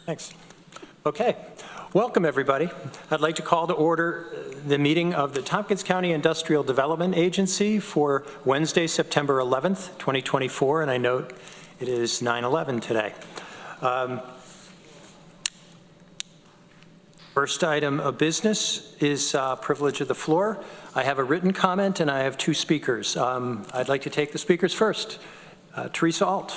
Thanks. Okay. Welcome, everybody. I'd like to call to order the meeting of the Tompkins County Industrial Development Agency for Wednesday, September 11th, 2024, and I note it is 9/11 today. First item of business is privilege of the floor. I have a written comment and I have two speakers. I'd like to take the speakers first. Teresa Alt.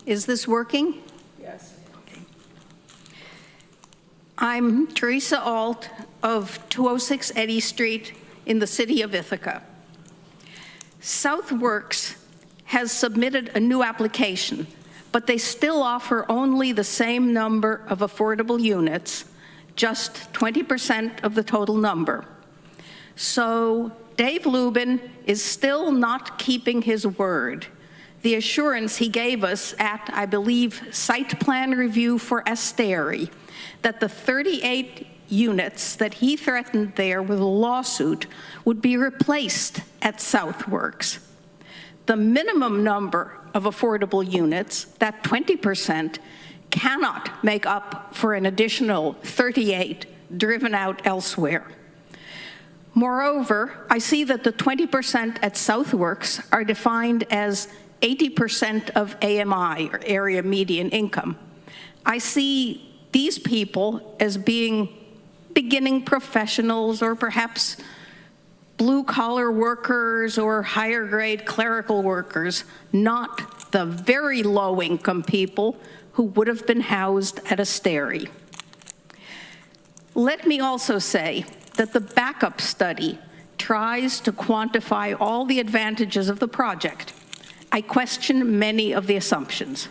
Is this working? Yes. Okay. I'm Teresa Alt of 206 Eddy Street in the city of Ithaca. Southworks has submitted a new application, but they still offer only the same number of affordable units, just 20% of the total number. So Dave Lubin is still not keeping his word. The assurance he gave us at, I believe, site plan review for Asteri, that the 38 units that he threatened there with a lawsuit would be replaced at Southworks. The minimum number of affordable units, that 20%, cannot make up for an additional 38 driven out elsewhere. Moreover, I see that the 20% at Southworks are defined as 80% of AMI, or area median income. I see these people as being beginning professionals or perhaps blue-collar workers or higher-grade clerical workers, not the very low-income people who would have been housed at Asteri. Let me also say that the backup study tries to quantify all the advantages of the project. I question many of the assumptions.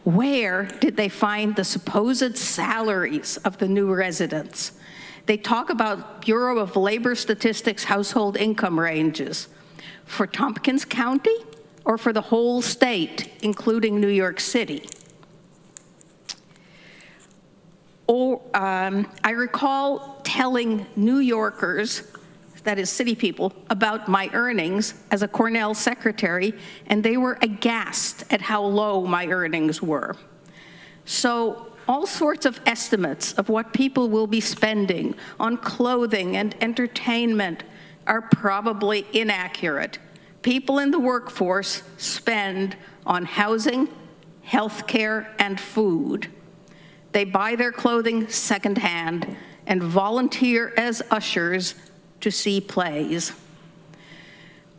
Where did they find the supposed salaries of the new residents? They talk about Bureau of Labor Statistics household income ranges. For Tompkins County or for the whole state, including New York City? I recall telling New Yorkers, that is city people, about my earnings as a Cornell secretary, and they were aghast at how low my earnings were. So all sorts of estimates of what people will be spending on clothing and entertainment are probably inaccurate. People in the workforce spend on housing, healthcare, and food. They buy their clothing secondhand and volunteer as ushers to see plays.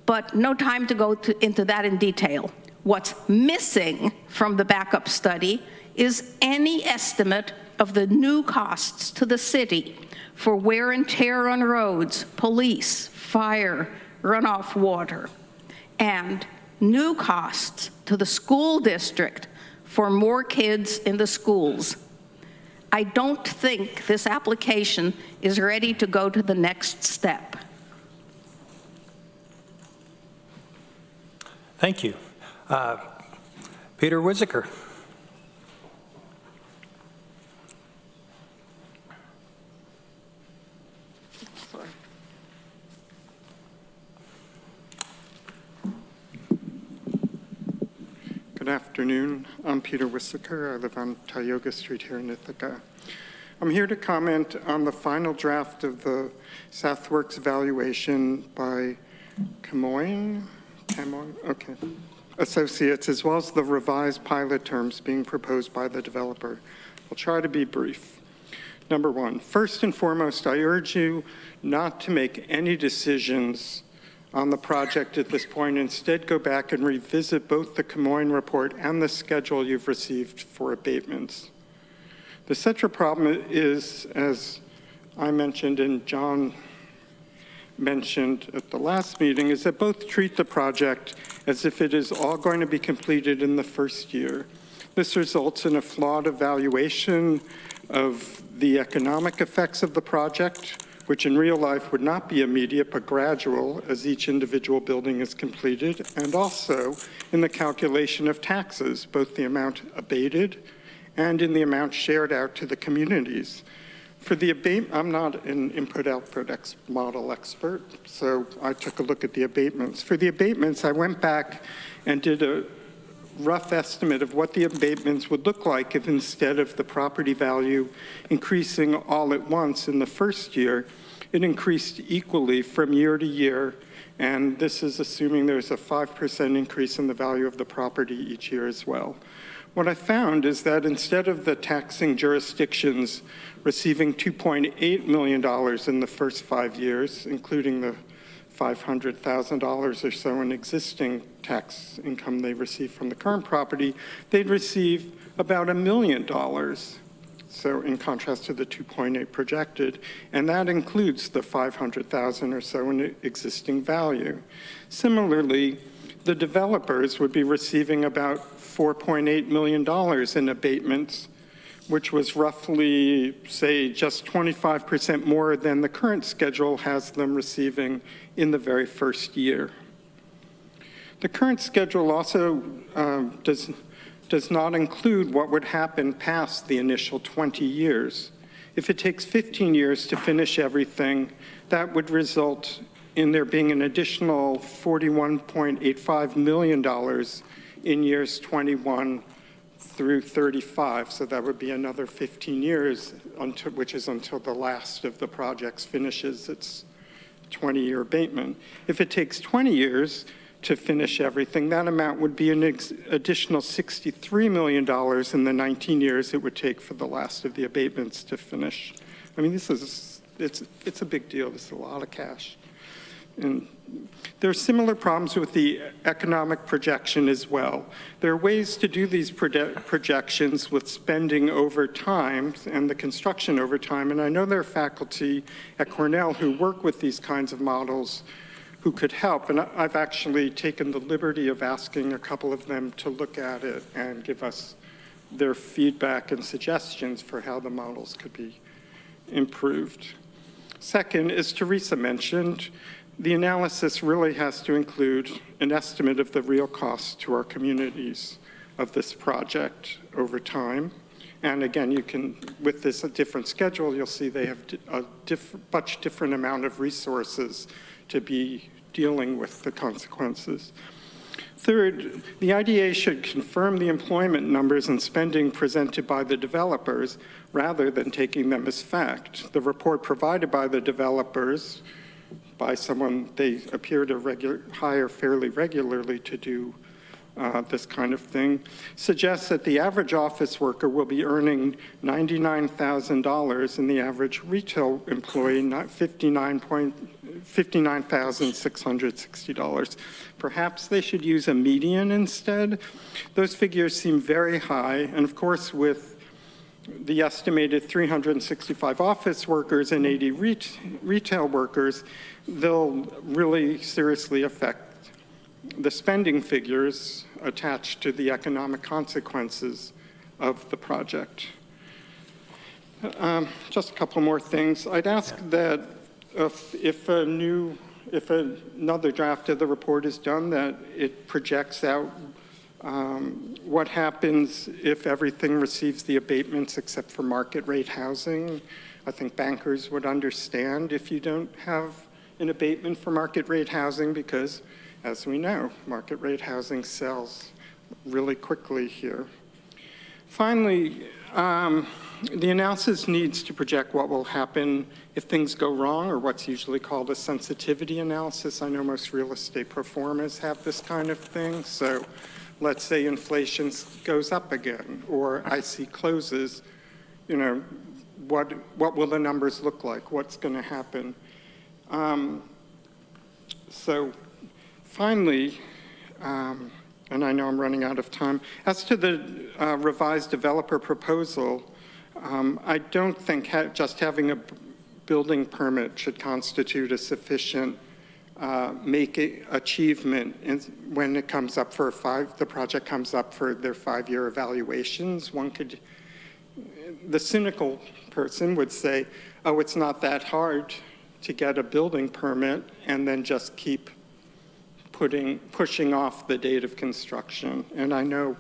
But no time to go into that in detail. What's missing from the backup study is any estimate of the new costs to the city for wear and tear on roads, police, fire, runoff water, and new costs to the school district for more kids in the schools. I don't think this application is ready to go to the next step. Thank you. Peter Whiziker. Good afternoon. I'm Peter Whiziker. I live on Tioga Street here in Ithaca. I'm here to comment on the final draft of the Southworks evaluation by Associates, as well as the revised pilot terms being proposed by the developer. I'll try to be brief. Number one, first and foremost, I urge you not to make any decisions on the project at this point. Instead, go back and revisit both the Camoin report and the schedule you've received for abatements. The central problem is, as I mentioned and John mentioned at the last meeting, is that both treat the project as if it is all going to be completed in the first year. This results in a flawed evaluation of the economic effects of the project, which in real life would not be immediate but gradual as each individual building is completed, and also in the calculation of taxes, both the amount abated and in the amount shared out to the communities. For the abatement, I'm not an input-output model expert, so I took a look at the abatements. For the abatements, I went back and did a rough estimate of what the abatements would look like if instead of the property value increasing all at once in the first year, it increased equally from year to year, and this is assuming there's a 5% increase in the value of the property each year as well. What I found is that instead of the taxing jurisdictions receiving $2.8 million in the first 5 years, including the $500,000 or so in existing tax income they receive from the current property, they'd receive about $1 million. So in contrast to the 2.8 projected, and that includes the 500,000 or so in existing value. Similarly, the developers would be receiving about $4.8 million in abatements, which was roughly, say, just 25% more than the current schedule has them receiving in the very first year. The current schedule also does not include what would happen past the initial 20 years. If it takes 15 years to finish everything, that would result in there being an additional $41.85 million in years 21 through 35. So that would be another 15 years, which is until the last of the projects finishes its 20-year abatement. If it takes 20 years to finish everything, that amount would be an additional $63 million in the 19 years it would take for the last of the abatements to finish. I mean, it's a big deal. This is a lot of cash. And there are similar problems with the economic projection as well. There are ways to do these projections with spending over time and the construction over time, and I know there are faculty at Cornell who work with these kinds of models who could help, and I've actually taken the liberty of asking a couple of them to look at it and give us their feedback and suggestions for how the models could be improved. Second, as Teresa mentioned, the analysis really has to include an estimate of the real cost to our communities of this project over time. And again, you can, with this a different schedule, you'll see they have a much different amount of resources to be dealing with the consequences. Third, the IDA should confirm the employment numbers and spending presented by the developers rather than taking them as fact. The report provided by the developers, by someone they appear to hire fairly regularly to do this kind of thing, suggests that the average office worker will be earning $99,000 and the average retail employee $59,660. Perhaps they should use a median instead. Those figures seem very high, and of course with the estimated 365 office workers and 80 retail workers, they'll really seriously affect the spending figures attached to the economic consequences of the project. Just a couple more things. I'd ask that if another draft of the report is done, that it projects out what happens if everything receives the abatements except for market rate housing. I think bankers would understand if you don't have an abatement for market rate housing because, as we know, market rate housing sells really quickly here. Finally, the analysis needs to project what will happen if things go wrong, or what's usually called a sensitivity analysis. I know most real estate pro formas have this kind of thing. So let's say inflation goes up again, or IC closes, you know, what will the numbers look like? What's going to happen? So finally, and I know I'm running out of time, as to the revised developer proposal, I don't think just having a building permit should constitute a sufficient achievement when it comes up for the project comes up for their 5-year evaluations. The cynical person would say, oh, it's not that hard to get a building permit, and then just keep pushing off the date of construction. And I know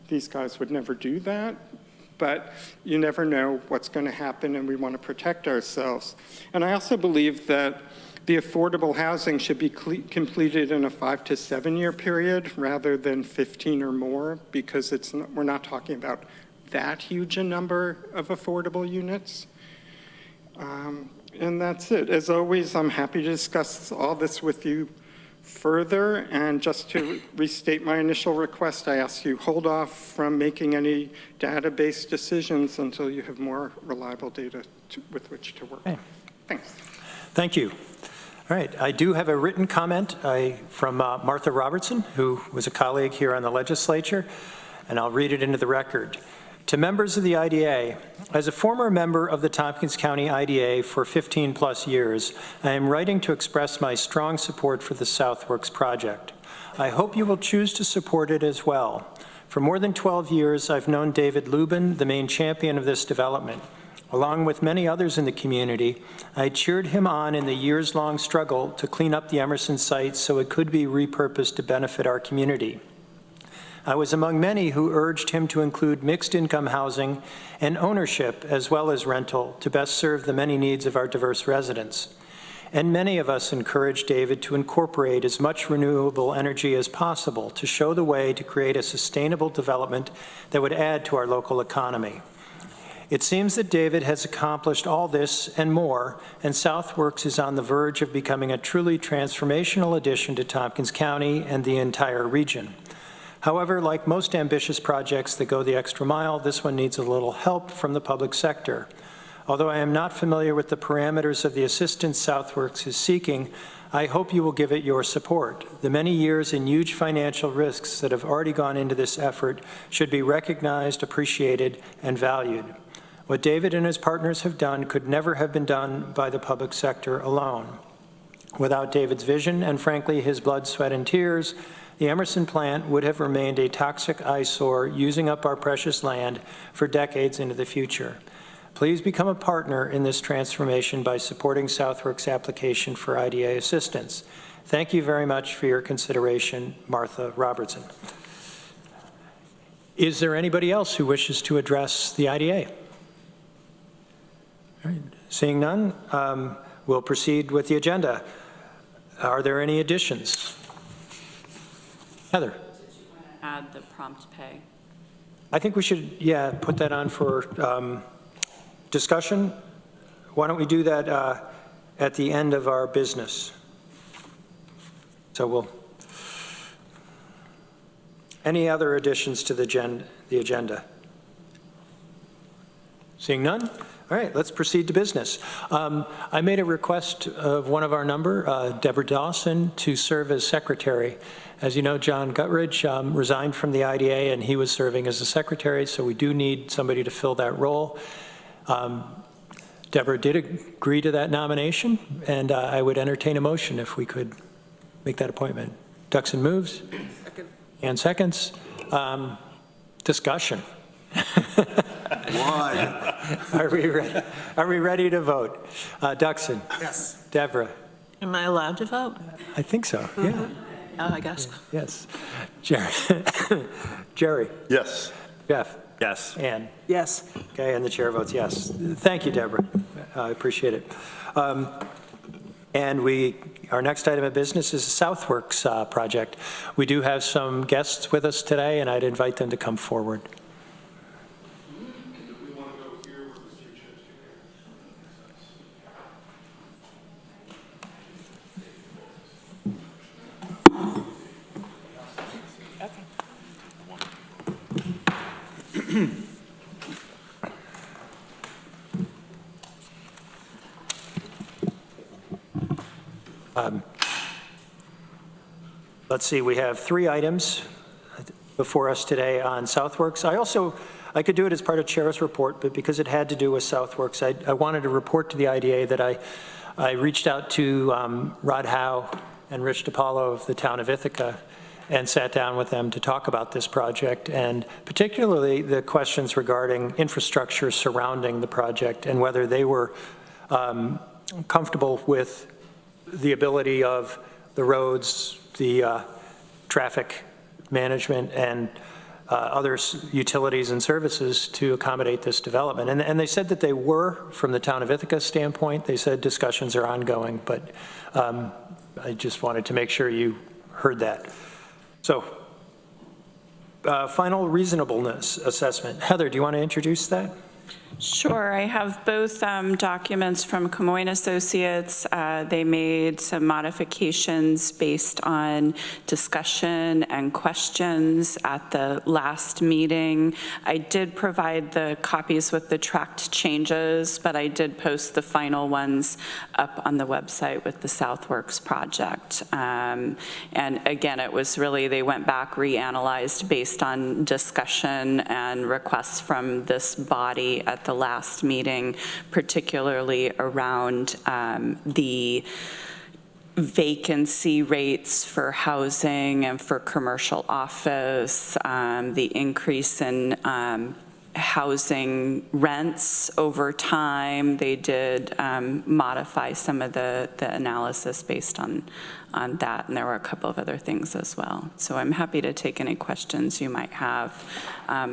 these guys would never do that, but you never know what's going to happen, and we want to protect ourselves. And I also believe that the affordable housing should be completed in a 5 to 7 year period rather than 15 or more, because we're not talking about that huge a number of affordable units. And that's it. As always, I'm happy to discuss all this with you further. And just to restate my initial request, I ask you hold off from making any database decisions until you have more reliable data with which to work. Okay. Thanks. Thank you. All right, I do have a written comment from Martha Robertson, who was a colleague here on the legislature, and I'll read it into the record. To members of the IDA, as a former member of the Tompkins County IDA for 15 plus years, I am writing to express my strong support for the Southworks project. I hope you will choose to support it as well. For more than 12 years, I've known David Lubin, the main champion of this development. Along with many others in the community, I cheered him on in the years-long struggle to clean up the Emerson site so it could be repurposed to benefit our community. I was among many who urged him to include mixed-income housing and ownership as well as rental to best serve the many needs of our diverse residents. And many of us encouraged David to incorporate as much renewable energy as possible to show the way to create a sustainable development that would add to our local economy. It seems that David has accomplished all this and more, and Southworks is on the verge of becoming a truly transformational addition to Tompkins County and the entire region. However, like most ambitious projects that go the extra mile, this one needs a little help from the public sector. Although I am not familiar with the parameters of the assistance Southworks is seeking, I hope you will give it your support. The many years and huge financial risks that have already gone into this effort should be recognized, appreciated, and valued. What David and his partners have done could never have been done by the public sector alone. Without David's vision and, frankly, his blood, sweat, and tears, the Emerson plant would have remained a toxic eyesore using up our precious land for decades into the future. Please become a partner in this transformation by supporting Southworks' application for IDA assistance. Thank you very much for your consideration, Martha Robertson. Is there anybody else who wishes to address the IDA? All right. Seeing none, we'll proceed with the agenda. Are there any additions? Heather. Did you want to add the prompt pay? I think we should, put that on for discussion. Why don't we do that at the end of our business? So any other additions to the agenda? Seeing none? All right, let's proceed to business. I made a request of one of our number, Deborah Dawson, to serve as secretary. As you know, John Guttridge resigned from the IDA, and he was serving as a secretary, so we do need somebody to fill that role. Deborah did agree to that nomination, and I would entertain a motion if we could make that appointment. Duxon moves. Second. And seconds. Discussion. Why? Are we ready to vote? Duxon? Yes. Deborah? Am I allowed to vote? I think so, yeah. Oh, I guess. Yes. Jerry? Yes. Jeff? Yes. Ann? Yes. Okay, and the chair votes yes. Thank you, Deborah. I appreciate it. And our next item of business is the Southworks project. We do have some guests with us today, and I'd invite them to come forward. Let's see, we have 3 items before us today on Southworks. I could do it as part of Chair's report, but because it had to do with Southworks, I wanted to report to the IDA that I reached out to Rod Howe and Rich DiPaolo of the town of Ithaca and sat down with them to talk about this project, and particularly the questions regarding infrastructure surrounding the project and whether they were comfortable with the ability of the roads, the traffic management, and other utilities and services to accommodate this development. And they said that they were, from the town of Ithaca standpoint, they said discussions are ongoing, but I just wanted to make sure you heard that. So, final reasonableness assessment. Heather, do you want to introduce that? Sure, I have both documents from Camoin Associates. They made some modifications based on discussion and questions at the last meeting. I did provide the copies with the tracked changes, but I did post the final ones up on the website with the Southworks project. And again, it was really, they went back, reanalyzed based on discussion and requests from this body at the last meeting, particularly around the vacancy rates for housing and for commercial office, the increase in housing rents over time. They did modify some of the analysis based on that, and there were a couple of other things as well. So I'm happy to take any questions you might have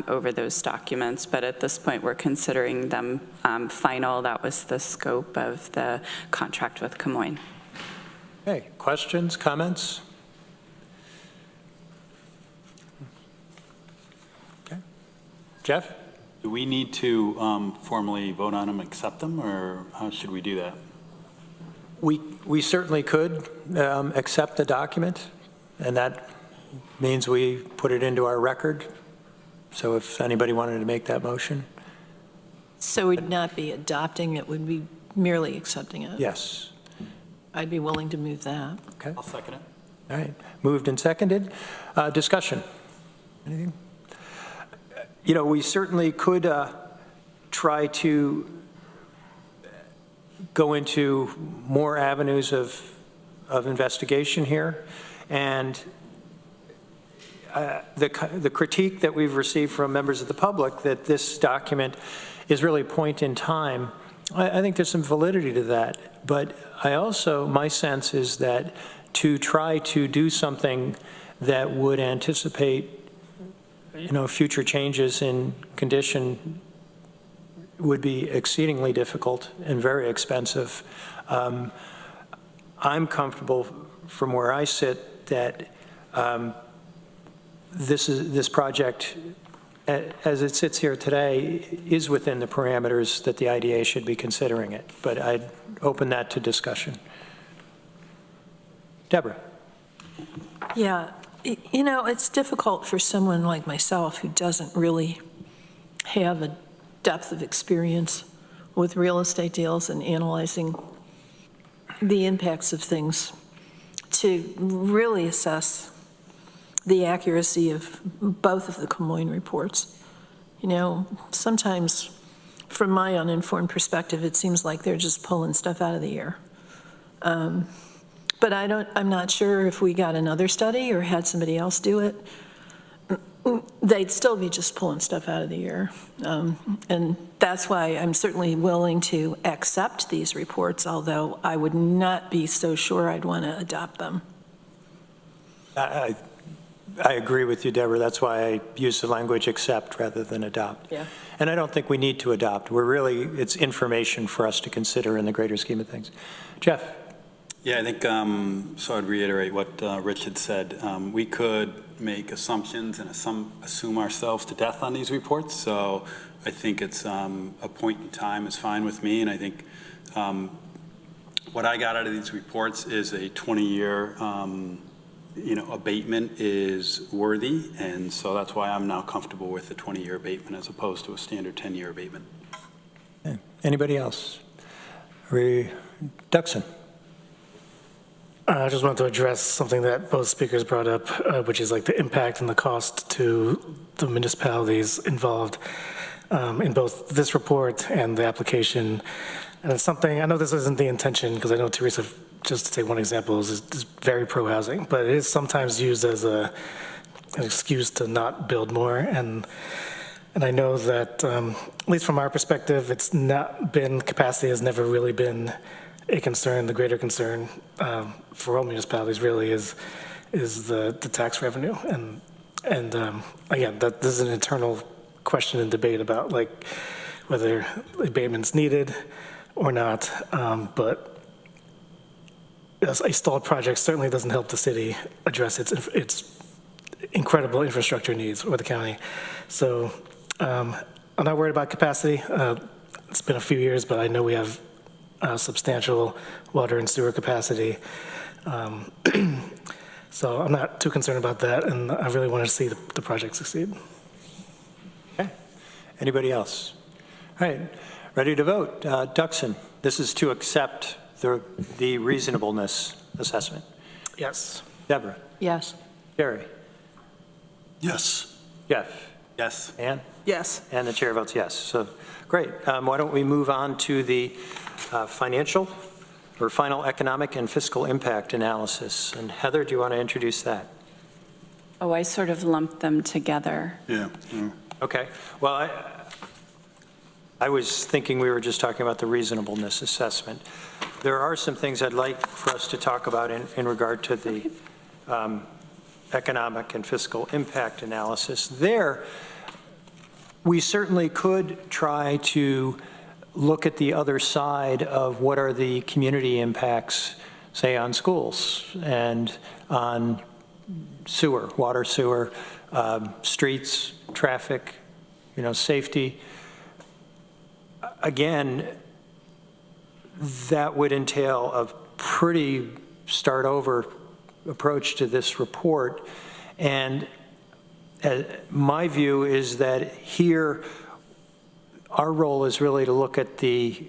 over those documents, but at this point we're considering them final. That was the scope of the contract with Camoin. Okay, questions, comments? Okay. Jeff? Do we need to formally vote on them, accept them, or how should we do that? We certainly could accept the document, and that means we put it into our record. So if anybody wanted to make that motion. So we'd not be adopting it, we'd be merely accepting it? Yes. I'd be willing to move that. Okay. I'll second it. All right. Moved and seconded. Discussion. Anything? You know, we certainly could try to go into more avenues of investigation here. And the critique that we've received from members of the public that this document is really a point in time, I think there's some validity to that. But I also, my sense is that to try to do something that would anticipate, you know, future changes in condition would be exceedingly difficult and very expensive. I'm comfortable from where I sit that this project, as it sits here today, is within the parameters that the IDA should be considering it. But I'd open that to discussion. Deborah. Yeah, you know, it's difficult for someone like myself who doesn't really have a depth of experience with real estate deals and analyzing the impacts of things to really assess the accuracy of both of the Camoin reports. You know, sometimes from my uninformed perspective, it seems like they're just pulling stuff out of the air. But I'm not sure if we got another study or had somebody else do it, they'd still be just pulling stuff out of the air. And that's why I'm certainly willing to accept these reports, although I would not be so sure I'd want to adopt them. I agree with you, Deborah. That's why I use the language accept rather than adopt. Yeah. And I don't think we need to adopt. It's information for us to consider in the greater scheme of things. Jeff? Yeah, I think, so I'd reiterate what Rich had said. We could make assumptions and assume ourselves to death on these reports. So I think it's a point in time is fine with me. And I think what I got out of these reports is a 20-year abatement is worthy. And so that's why I'm now comfortable with the 20-year abatement as opposed to a standard 10-year abatement. Okay. Anybody else? Duxon. I just wanted to address something that both speakers brought up, which is like the impact and the cost to the municipalities involved in both this report and the application. And it's something, I know this isn't the intention, because I know Teresa, just to take one example, is very pro-housing, but it is sometimes used as an excuse to not build more. And I know that, at least from our perspective, it's not been, capacity has never really been a concern. The greater concern for all municipalities really is the tax revenue. And And again, this is an internal question and debate about like whether abatement's needed or not. But a stalled project certainly doesn't help the city address its incredible infrastructure needs, or the county. So I'm not worried about capacity. It's been a few years, but I know we have substantial water and sewer capacity. So I'm not too concerned about that, and I really want to see the project succeed. Okay. Anybody else? All right, ready to vote. Duxon, this is to accept the reasonableness assessment. Yes. Deborah? Yes. Jerry? Yes. Jeff? Yes. Ann? Yes. And the chair votes yes. So great. Why don't we move on to the financial or final economic and fiscal impact analysis. And Heather, do you want to introduce that? Oh, I sort of lumped them together. Yeah. Okay. Well, I was thinking we were just talking about the reasonableness assessment. There are some things I'd like for us to talk about in regard to the economic and fiscal impact analysis. There, we certainly could try to look at the other side of what are the community impacts, say, on schools and on sewer, water, sewer, streets, traffic, safety. Again, that would entail a pretty start over approach to this report. And my view is that here, our role is really to look at the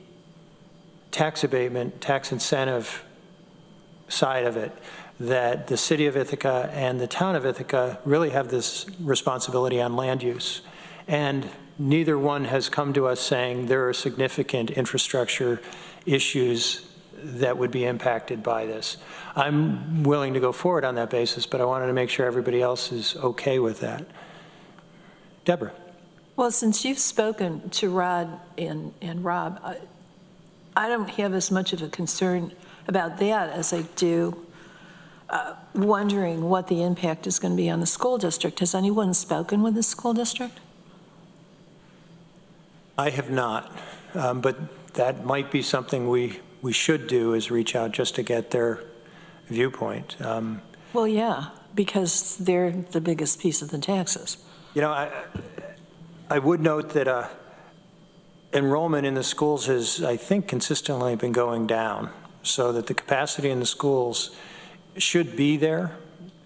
tax abatement, tax incentive side of it, that the city of Ithaca and the town of Ithaca really have this responsibility on land use. And neither one has come to us saying there are significant infrastructure issues that would be impacted by this. I'm willing to go forward on that basis, but I wanted to make sure everybody else is okay with that. Deborah. Well, since you've spoken to Rod and Rob, I don't have as much of a concern about that as I do wondering what the impact is going to be on the school district. Has anyone spoken with the school district? I have not, but that might be something we should do, is reach out just to get their viewpoint. Well, yeah, because they're the biggest piece of the taxes. I would note that enrollment in the schools has, I think, consistently been going down, so that the capacity in the schools should be there.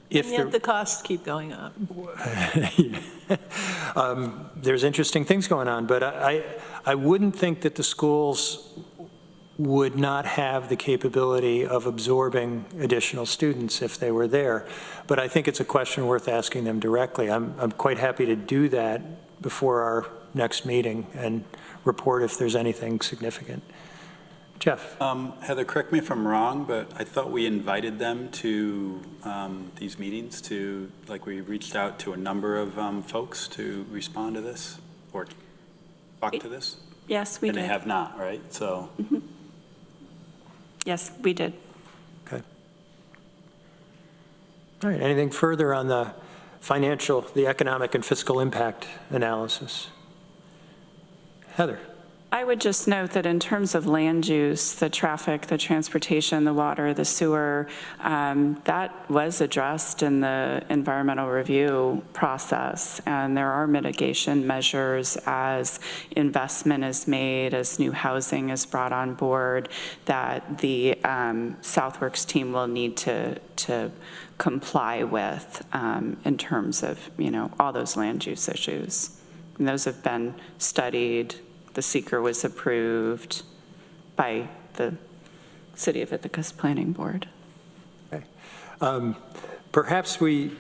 And yet the costs keep going up. There's interesting things going on, but I wouldn't think that the schools would not have the capability of absorbing additional students if they were there. But I think it's a question worth asking them directly. I'm quite happy to do that before our next meeting and report if there's anything significant. Jeff? Heather, correct me if I'm wrong, but I thought we invited them to these meetings we reached out to a number of folks to respond to this or talk to this? Yes, we did. And they have not, right? So. Mm-hmm. Yes, we did. Okay. All right, anything further on the economic and fiscal impact analysis? Heather? I would just note that in terms of land use, the traffic, the transportation, the water, the sewer, that was addressed in the environmental review process. And there are mitigation measures as investment is made, as new housing is brought on board, that the Southworks team will need to comply with in terms of, all those land use issues. And those have been studied. The seeker was approved by the City of Ithaca's Planning Board. Okay. Perhaps we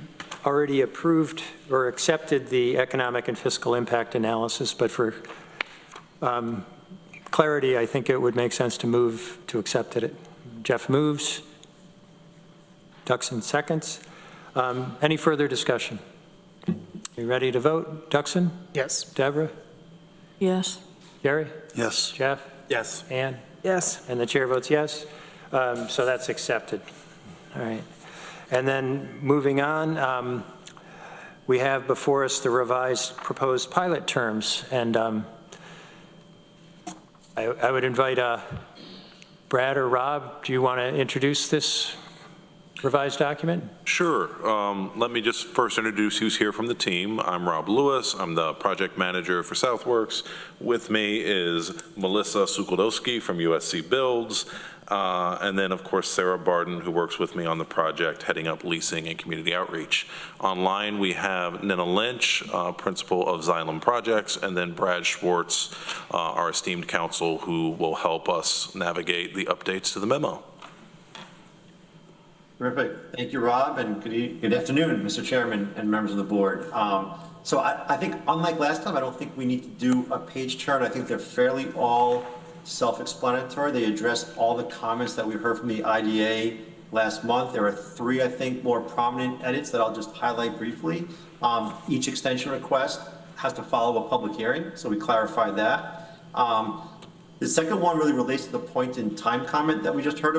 already approved or accepted the economic and fiscal impact analysis, but for clarity, I think it would make sense to move to accept it. Jeff moves. Duxon seconds. Any further discussion? You ready to vote? Duxon? Yes. Deborah? Yes. Gary? Yes. Jeff? Yes. Ann? Yes. And the chair votes yes. So that's accepted. All right. And then moving on, we have before us the revised proposed pilot terms, and I would invite Brad or Rob, do you want to introduce this revised document? Sure. Let me just first introduce who's here from the team. I'm Rob Lewis. I'm the project manager for Southworks. With me is Melissa Sukodowski from USC Builds, and then, of course, Sarah Barden, who works with me on the project, heading up leasing and community outreach. Online, we have Nina Lynch, principal of Xylem Projects, and then Brad Schwartz, our esteemed counsel, who will help us navigate the updates to the memo. Terrific. Thank you, Rob, and good afternoon, Mr. Chairman and members of the board. So I think, unlike last time, I don't think we need to do a page turn. I think they're fairly all self-explanatory. They address all the comments that we heard from the IDA last month. There are 3, I think, more prominent edits that I'll just highlight briefly. Each extension request has to follow a public hearing, so we clarified that. The second one really relates to the point in time comment that we just heard about.